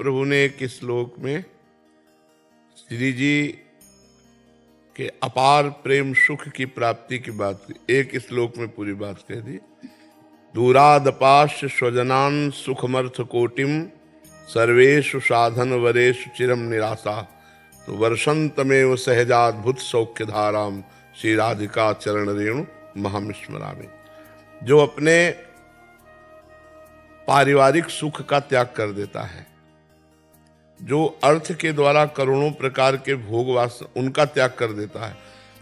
प्रभु ने एक श्लोक में श्री जी के अपार प्रेम सुख की प्राप्ति की बात की, एक श्लोक में पूरी बात कह दी। दूरादपाश्य स्वजनान सुखमर्थ कोटिम सर्वेषु साधन वरेषु चिरम निराशा, तो वर्षंतमेव सहजाद्भुत सौख्य धाराम श्री राधिका चरण रेणु महम स्मरामि। जो अपने पारिवारिक सुख का त्याग कर देता है, जो अर्थ के द्वारा करोड़ों प्रकार के भोग वासना उनका त्याग कर देता है,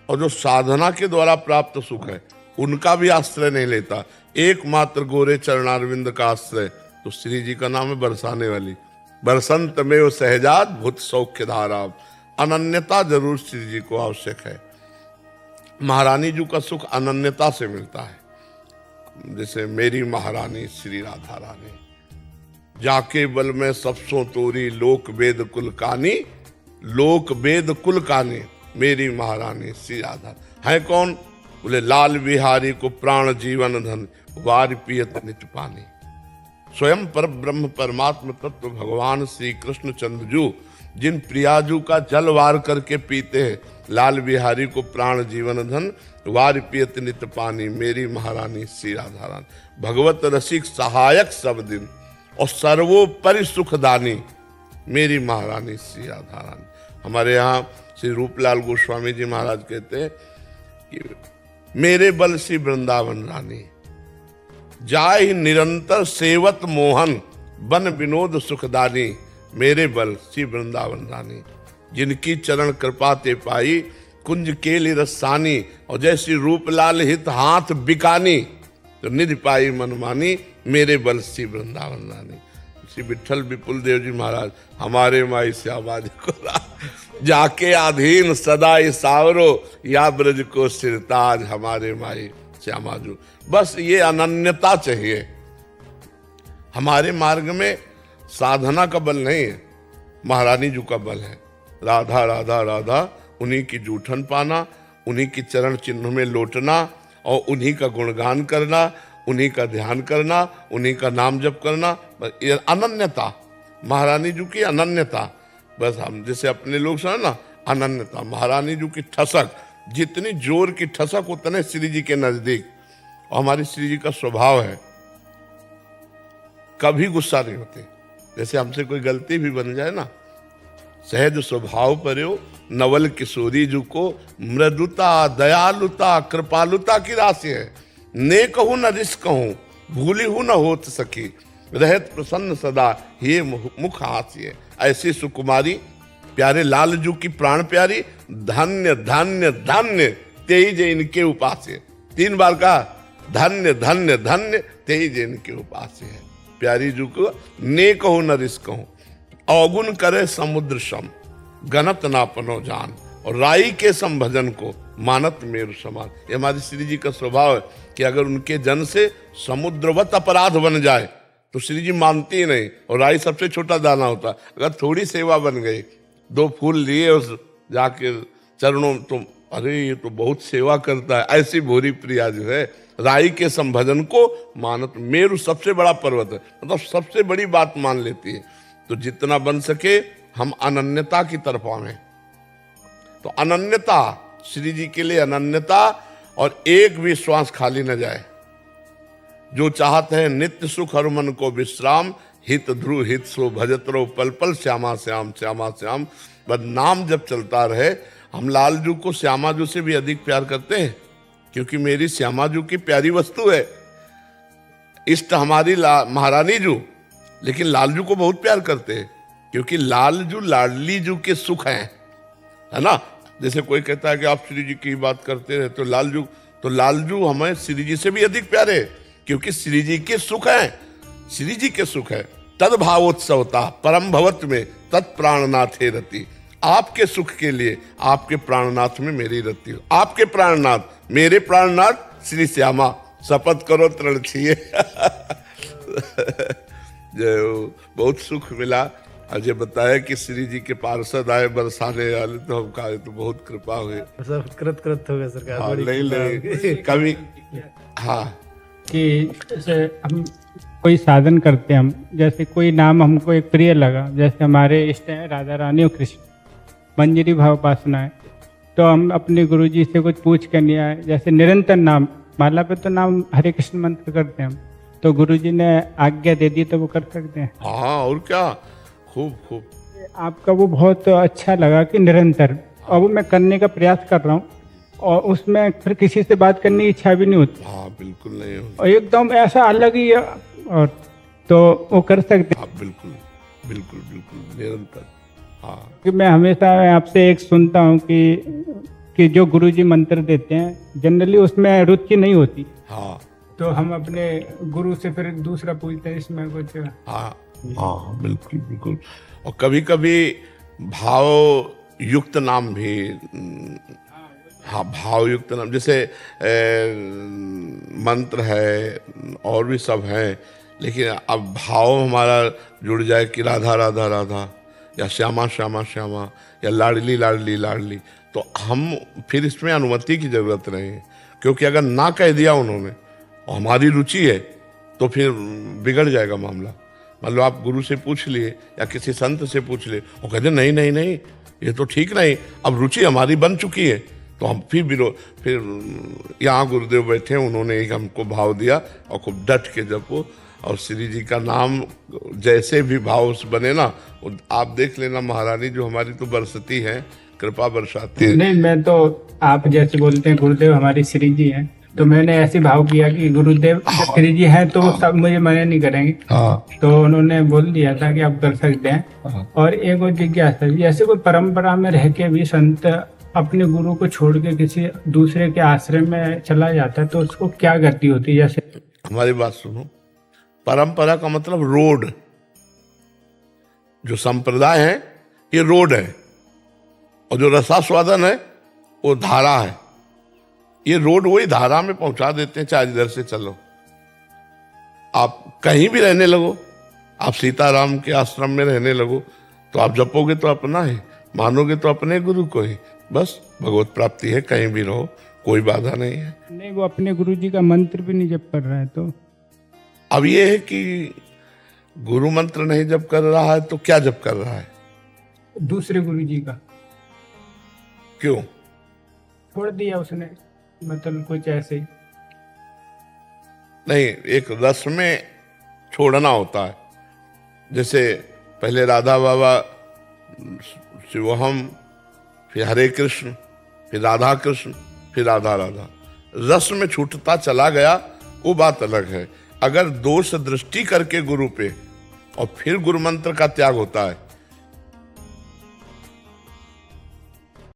और जो साधना के द्वारा प्राप्त सुख है उनका भी आश्रय नहीं लेता, एकमात्र गोरे चरणारविंद का आश्रय, तो श्री जी का नाम है बरसाने वाली। बरसंत में वो सहजाद भूत सौख्य धारा। अनन्यता जरूर श्री जी को आवश्यक है। महारानी जी का सुख अनन्यता से मिलता है। जैसे मेरी महारानी श्री राधा रानी, जाके बल में सबसों तोरी लोक वेद कुल कानी, लोक वेद कुल कानी मेरी महारानी श्री राधा। है कौन? बोले लाल बिहारी को प्राण जीवन धन वार पियत नित पानी। स्वयं पर ब्रह्म परमात्म तत्व भगवान श्री कृष्ण चंद्रजू जिन प्रियाजू का जल वार करके पीते हैं, लाल बिहारी को प्राण जीवन धन वार पियत नित पानी मेरी महारानी श्री राधा रानी। भगवत रसिक सहायक सब दिन और सर्वोपरि सुखदानी मेरी महारानी श्री राधा रानी। हमारे यहाँ श्री रूपलाल गोस्वामी जी महाराज कहते हैं कि मेरे बल श्री वृंदावन रानी, जाय निरंतर सेवत मोहन बन विनोद सुखदानी मेरे बल श्री वृंदावन रानी। जिनकी चरण कृपा ते पाई कुंज केली रसानी, और जैसी रूपलाल हित हाथ बिकानी, तो निधि पाई मनमानी मेरे बल श्री वृंदावन रानी। श्री विठल विपुल देव जी महाराज, हमारे माई श्यामा जी को जाके अधीन सदा सावरो या ब्रज को सिरताज हमारे माई श्यामा जी। बस ये अनन्यता चाहिए। हमारे मार्ग में साधना का बल नहीं है, महारानी जी का बल है। राधा राधा राधा, उन्हीं की जूठन पाना, उन्हीं की चरण चिन्ह में लौटना और उन्हीं का गुणगान करना, उन्हीं का ध्यान करना, उन्हीं का नाम जप करना। ये अनन्यता, महारानी जी की अनन्यता। बस हम जैसे अपने लोग सुना ना, अनन्यता। महारानी जी की ठसक, जितनी जोर की ठसक उतने श्री जी के नजदीक। और हमारी श्री जी का स्वभाव है, कभी गुस्सा नहीं होते। जैसे हमसे कोई गलती भी बन जाए ना, सहज स्वभाव पर्यो नवल किशोरी जी को मृदुता दयालुता कृपालुता की राशि है। ने कहूं न रिस कहूं भूली हूं न होत सकी, रहत प्रसन्न सदा ये मुख हास्य। ऐसी सुकुमारी प्यारे लाल जू की प्राण प्यारी, धन्य धन्य धन्य तेज इनके उपास्य। 3 बार का धन्य धन्य धन्य तेज इनके उपास्य है। प्यारी जू को ने कहूं न रिस कहूं, अवगुण करे समुद्र सम गणत नापनो जान, और राई के संभजन को मानत मेरु समान। ये हमारी श्री जी का स्वभाव है कि अगर उनके जन से समुद्रवत अपराध बन जाए तो श्री जी मानती ही नहीं। और राई सबसे छोटा दाना होता, अगर थोड़ी सेवा बन गई, 2 फूल लिए उस जाके चरणों, तो अरे ये तो बहुत सेवा करता है। ऐसी भोरी प्रिया जो है, राई के संभजन को मानत मेरु सबसे बड़ा पर्वत है, मतलब सबसे बड़ी बात मान लेती है। तो जितना बन सके हम अनन्यता की तरफ आवें। तो अनन्यता, श्री जी के लिए अनन्यता, और एक भी श्वास खाली न जाए। जो चाहते हैं नित्य सुख हर मन को विश्राम, हित ध्रुव हित सो भजत रहो पल पल श्यामा श्याम श्यामा श्याम। बस नाम जब चलता रहे। हम लालजू को श्यामा जू से भी अधिक प्यार करते हैं, क्योंकि मेरी श्यामा जू की प्यारी वस्तु है। इष्ट हमारी महारानी जू, लेकिन लालजू को बहुत प्यार करते हैं, क्योंकि लालजू लाडली जू के सुख हैं, है ना। जैसे कोई कहता है कि आप श्री जी की बात करते रहे, तो लालजू हमें श्री जी से भी अधिक प्यारे, क्योंकि श्री जी के सुख हैं, श्री जी के सुख है। तद भावोत्सवता परम भवत में तत्प्राणनाथ हे रति। आपके सुख के लिए आपके प्राणनाथ में मेरी रति हो। आपके प्राणनाथ, मेरे प्राणनाथ श्री श्यामा, शपथ करो तृण छिए। जो बहुत सुख मिला। आज ये बताया कि श्री जी के पार्षद आए बरसाने वाले, तो हम कहा तो बहुत कृपा हुई। सब कृत हो गया सरकार। हाँ, नहीं कभी, हाँ कि जैसे हम कोई साधन करते हैं, हम जैसे कोई नाम हमको एक प्रिय लगा, जैसे हमारे इष्ट हैं राधा रानी और कृष्ण, मंजरी भाव उपासना है, तो हम अपने गुरुजी से कुछ पूछ कर नहीं आए, जैसे निरंतर नाम माला पे तो नाम हरे कृष्ण मंत्र करते हैं हम, तो गुरुजी ने आज्ञा दे दी तो वो कर सकते हैं। हाँ, और क्या, खूब खूब। आपका वो बहुत अच्छा लगा कि निरंतर, और वो मैं करने का प्रयास कर रहा हूँ, और उसमें फिर किसी से बात करने की इच्छा भी नहीं होती, हाँ, बिल्कुल नहीं होती। और एकदम ऐसा अलग ही है, और तो वो कर सकते हाँ, बिल्कुल बिल्कुल बिल्कुल निरंतर। हाँ, कि मैं हमेशा आपसे एक सुनता हूँ कि जो गुरुजी मंत्र देते हैं जनरली उसमें रुचि नहीं होती, हाँ, तो हम अपने गुरु से फिर दूसरा पूछते हैं इसमें कुछ। हाँ, हाँ, बिल्कुल बिल्कुल। और कभी कभी भाव युक्त नाम भी, हाँ, भाव युक्त नाम, जैसे मंत्र है और भी सब हैं, लेकिन अब भाव हमारा जुड़ जाए कि राधा राधा राधा, या श्यामा श्यामा श्यामा, या लाडली लाडली लाडली, तो हम फिर इसमें अनुमति की जरूरत नहीं है, क्योंकि अगर ना कह दिया उन्होंने और हमारी रुचि है तो फिर बिगड़ जाएगा मामला। मान लो आप गुरु से पूछ लिए या किसी संत से पूछ लिए, वो कहते नहीं नहीं नहीं, ये तो ठीक नहीं, अब रुचि हमारी बन चुकी है, तो हम फिर यहाँ गुरुदेव बैठे, उन्होंने एक हमको भाव दिया और खूब डट के जपो, और श्री जी का नाम जैसे भी भाव से बने ना, आप देख लेना महारानी जो हमारी तो बरसती है, कृपा बरसाती है। नहीं, मैं तो आप जैसे बोलते हैं गुरुदेव हमारी श्री जी हैं, तो मैंने ऐसे भाव किया कि गुरुदेव श्री जी हैं तो सब मुझे मना नहीं करेंगे, हाँ, तो उन्होंने बोल दिया था कि आप कर सकते हैं। और एक और जिज्ञासा, जैसे कोई परंपरा में रह के भी संत अपने गुरु को छोड़ के किसी दूसरे के आश्रम में चला जाता है, तो उसको क्या गति होती है? जैसे हमारी बात सुनो, परंपरा का मतलब रोड, जो संप्रदाय है ये रोड है, और जो रसास्वादन है वो धारा है। ये रोड वही धारा में पहुंचा देते हैं, चाहे इधर से चलो, आप कहीं भी रहने लगो, आप सीताराम के आश्रम में रहने लगो, तो आप जपोगे तो अपना है, मानोगे तो अपने गुरु को ही, बस भगवत प्राप्ति है, कहीं भी रहो, कोई बाधा नहीं है। नहीं, वो अपने गुरु जी का मंत्र भी नहीं जप कर रहा है, तो अब ये है कि गुरु मंत्र नहीं जप कर रहा है तो क्या जप कर रहा है? दूसरे गुरु जी का क्यों? छोड़ दिया उसने, मतलब कुछ ऐसे ही। नहीं, एक रस में छोड़ना होता है, जैसे पहले राधा बाबा शिवोहम, फिर हरे कृष्ण, फिर राधा कृष्ण, फिर राधा राधा, रस में छूटता चला गया, वो बात अलग है। अगर दोष दृष्टि करके गुरु पे और फिर गुरु मंत्र का त्याग होता है